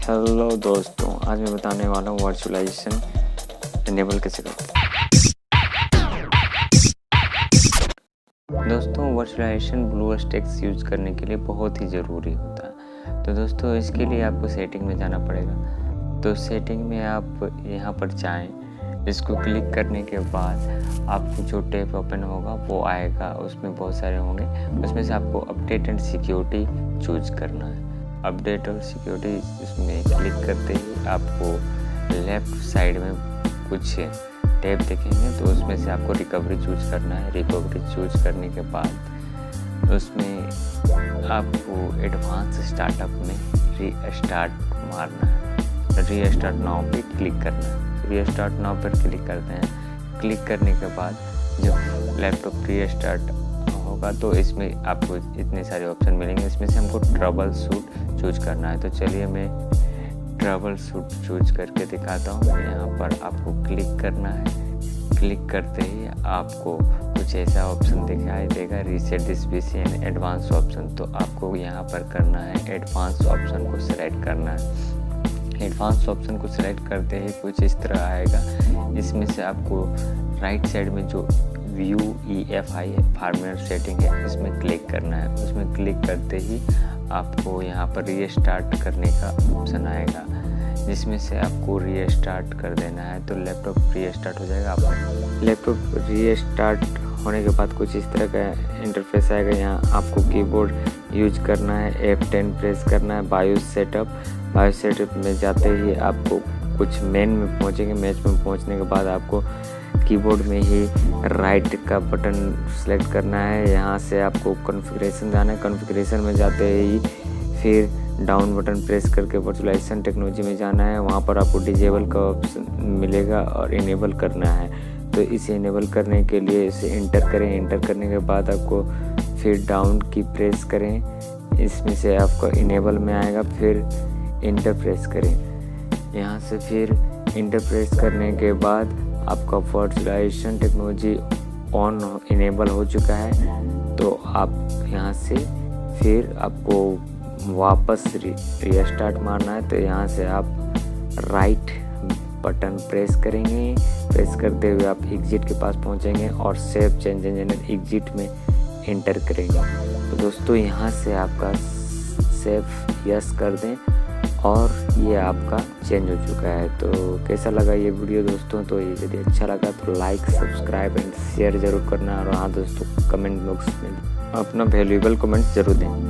Hello दोस्तों, आज मैं बताने वाला हूँ वर्चुअलाइजेशन इनेबल कैसे करते हैं। दोस्तों, वर्चुअलाइजेशन ब्लू स्टैक्स यूज करने के लिए बहुत ही ज़रूरी होता है। तो दोस्तों, इसके लिए आपको सेटिंग में जाना पड़ेगा। तो सेटिंग में आप यहाँ पर जाएं, इसको क्लिक करने के बाद आपको जो टैब ओपन होगा वो आएगा। उसमें बहुत सारे होंगे, उसमें से आपको अपडेट एंड सिक्योरिटी चूज करना है। अपडेट और सिक्योरिटी इसमें क्लिक करते ही आपको लेफ़्ट साइड में कुछ टैब दिखेंगे, तो उसमें से आपको रिकवरी चूज करना है। रिकवरी चूज करने के बाद उसमें आपको एडवांस स्टार्टअप में रीस्टार्ट मारना है। रीस्टार्ट नाउ पे क्लिक करना है। रीस्टार्ट नाउ पर क्लिक करते हैं। क्लिक करने के बाद जब लैपटॉप रीस्टार्ट होगा तो इसमें आपको इतने सारे ऑप्शन मिलेंगे। इसमें से हमको ट्रबल शूट चूज करना है। तो चलिए मैं ट्रबल शूट चूज करके दिखाता हूँ। यहाँ पर आपको क्लिक करना है। क्लिक करते ही आपको कुछ ऐसा ऑप्शन दिखाई देगा, reset this PC and advance option. तो आपको यहाँ पर करना है एडवांस ऑप्शन को सिलेक्ट करना है। एडवांस ऑप्शन को सिलेक्ट करते ही कुछ इस तरह आएगा। इसमें से आपको राइट साइड में जो व्यू EFI फॉर्मेट सेटिंग है, इसमें क्लिक करना है। उसमें क्लिक करते ही आपको यहाँ पर रीस्टार्ट करने का ऑप्शन आएगा, जिसमें से आपको रीस्टार्ट कर देना है। तो लैपटॉप रीस्टार्ट हो जाएगा। आपका लैपटॉप रीस्टार्ट होने के बाद कुछ इस तरह का इंटरफेस आएगा। यहाँ आपको कीबोर्ड यूज करना है, F10 प्रेस करना है। बायोस सेटअप में जाते ही आपको कुछ मेन में पहुँचेंगे। मैच में पहुँचने के बाद आपको कीबोर्ड में ही राइट का बटन सेलेक्ट करना है। यहाँ से आपको कॉन्फ़िगरेशन जाना है। कॉन्फ़िगरेशन में जाते ही फिर डाउन बटन प्रेस करके वर्चुअलाइजेशन टेक्नोलॉजी में जाना है। वहाँ पर आपको डिजेबल का ऑप्शन मिलेगा और इनेबल करना है। तो इसे इनेबल करने के लिए इसे इंटर करें। इंटर करने के बाद आपको फिर डाउन की प्रेस करें। इसमें से आपको इनेबल में आएगा, फिर इंटर प्रेस करें। यहाँ से फिर इंटर प्रेस करने के बाद आपका वर्चुअलाइजेशन टेक्नोलॉजी ऑन इनेबल हो चुका है। तो आप यहाँ से फिर आपको वापस रीस्टार्ट मारना है। तो यहाँ से आप राइट बटन प्रेस करेंगे। प्रेस करते हुए आप एग्जिट के पास पहुँचेंगे और सेव चेंज इंजीनियर एग्जिट में इंटर करेंगे। तो दोस्तों, यहाँ से आपका सेव यस कर दें और ये आपका चेंज हो चुका है। तो कैसा लगा ये वीडियो दोस्तों? तो ये यदि अच्छा लगा तो लाइक, सब्सक्राइब एंड शेयर ज़रूर करना। और हाँ दोस्तों, कमेंट बॉक्स में अपना वैल्यूएबल कमेंट्स ज़रूर दें।